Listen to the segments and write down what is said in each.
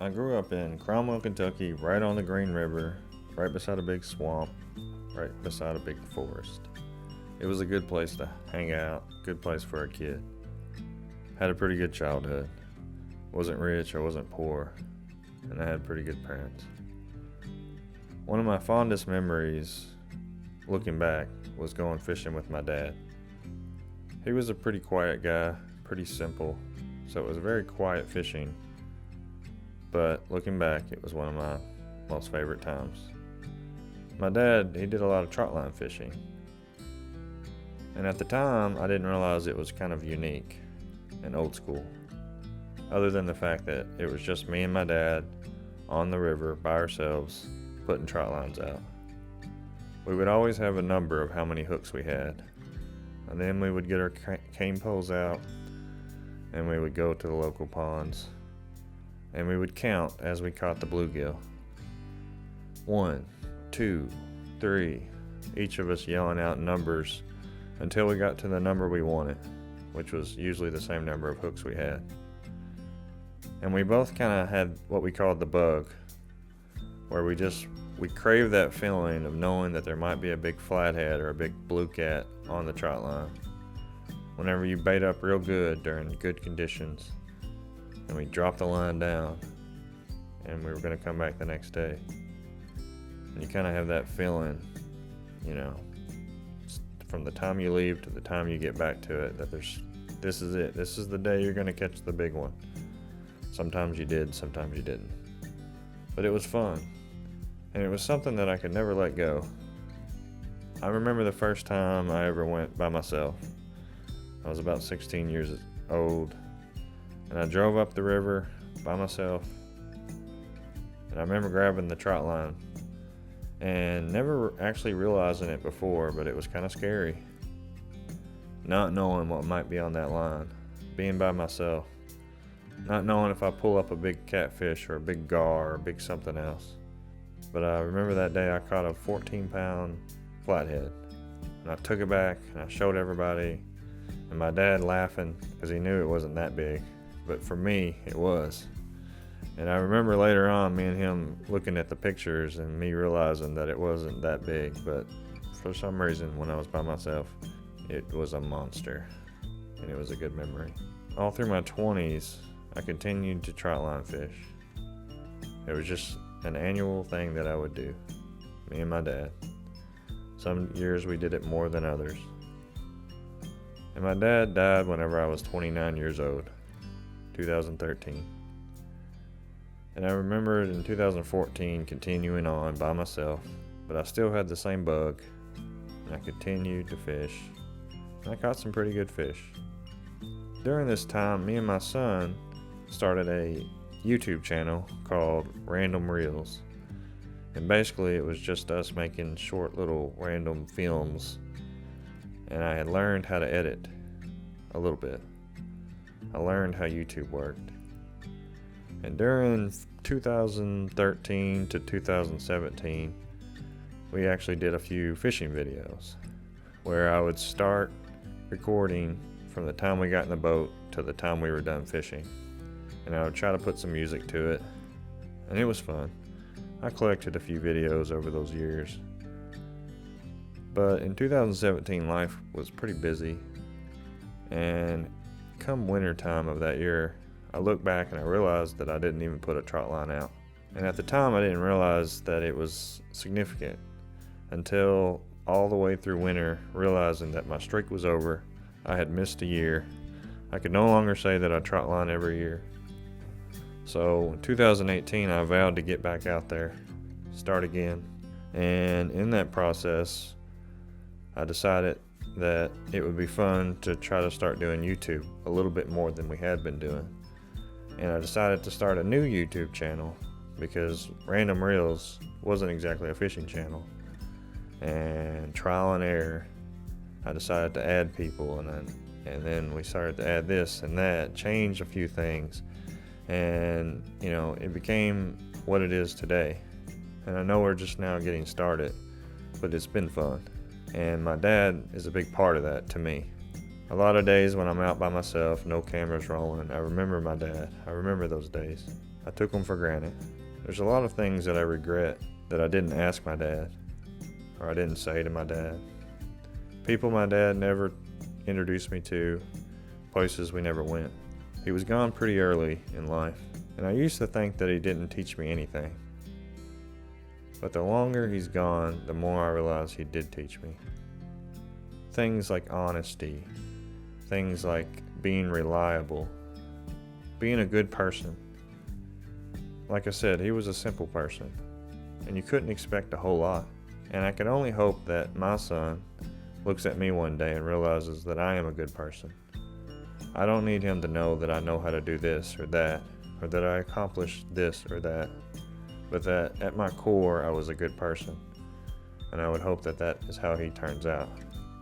I grew up in Cromwell, Kentucky, right on the Green River, right beside a big swamp, right beside a big forest. It was a good place to hang out, good place for a kid. Had a pretty good childhood. Wasn't rich, I wasn't poor, and I had pretty good parents. One of my fondest memories, looking back, was going fishing with my dad. He was a pretty quiet guy, pretty simple, so it was very quiet fishing. But looking back, it was one of my most favorite times. My dad, he did a lot of trot line fishing. And at the time, I didn't realize it was kind of unique and old school. Other than the fact that it was just me and my dad on the river by ourselves, putting trot lines out. We would always have a number of how many hooks we had. And then we would get our cane poles out and we would go to the local ponds. And we would count as we caught the bluegill. 1, 2, 3, each of us yelling out numbers until we got to the number we wanted, which was usually the same number of hooks we had. And we both kind of had what we called the bug, where we craved that feeling of knowing that there might be a big flathead or a big blue cat on the trot line. Whenever you bait up real good during good conditions, and we dropped the line down, and we were going to come back the next day. And you kind of have that feeling, from the time you leave to the time you get back to it, that this is it. This is the day you're going to catch the big one. Sometimes you did, sometimes you didn't. But it was fun, and it was something that I could never let go. I remember the first time I ever went by myself. I was about 16 years old. And I drove up the river by myself, and I remember grabbing the trot line and never actually realizing it before, but it was kind of scary. Not knowing what might be on that line, being by myself, not knowing if I pull up a big catfish or a big gar or a big something else. But I remember that day I caught a 14-pound flathead, and I took it back and I showed everybody, and my dad laughing because he knew it wasn't that big. But for me, it was. And I remember later on, me and him looking at the pictures and me realizing that it wasn't that big. But for some reason, when I was by myself, it was a monster. And it was a good memory. All through my 20s, I continued to trot line fish. It was just an annual thing that I would do, me and my dad. Some years we did it more than others. And my dad died whenever I was 29 years old. 2013. And I remember in 2014 continuing on by myself, but I still had the same bug, and I continued to fish, and I caught some pretty good fish. During this time, me and my son started a YouTube channel called Random Reels, and basically it was just us making short little random films, and I had learned how to edit a little bit. I learned how YouTube worked. And during 2013 to 2017, we actually did a few fishing videos where I would start recording from the time we got in the boat to the time we were done fishing. And I would try to put some music to it. And it was fun. I collected a few videos over those years. But in 2017, life was pretty busy. And come winter time of that year, I look back and I realized that I didn't even put a trot line out. And at the time I didn't realize that it was significant until all the way through winter, realizing that my streak was over. I had missed a year. I could no longer say that I trot line every year. So in 2018 I vowed to get back out there, start again. And in that process I decided that it would be fun to try to start doing YouTube a little bit more than we had been doing. And I decided to start a new YouTube channel because Random Reels wasn't exactly a fishing channel. And trial and error, I decided to add people, and then we started to add this and that, change a few things, and it became what it is today. And I know we're just now getting started, but it's been fun. And my dad is a big part of that to me. A lot of days when I'm out by myself, no cameras rolling, I remember my dad. I remember those days. I took them for granted. There's a lot of things that I regret that I didn't ask my dad, or I didn't say to my dad. People my dad never introduced me to, places we never went. He was gone pretty early in life, and I used to think that he didn't teach me anything. But the longer he's gone, the more I realize he did teach me. Things like honesty, things like being reliable, being a good person. Like I said, he was a simple person, and you couldn't expect a whole lot. And I can only hope that my son looks at me one day and realizes that I am a good person. I don't need him to know that I know how to do this or that, or that I accomplished this or that, but that at my core I was a good person, and I would hope that that is how he turns out.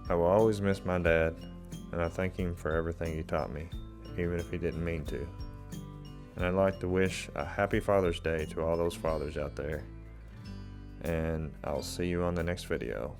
I will always miss my dad, and I thank him for everything he taught me, even if he didn't mean to. And I'd like to wish a happy Father's Day to all those fathers out there, and I'll see you on the next video.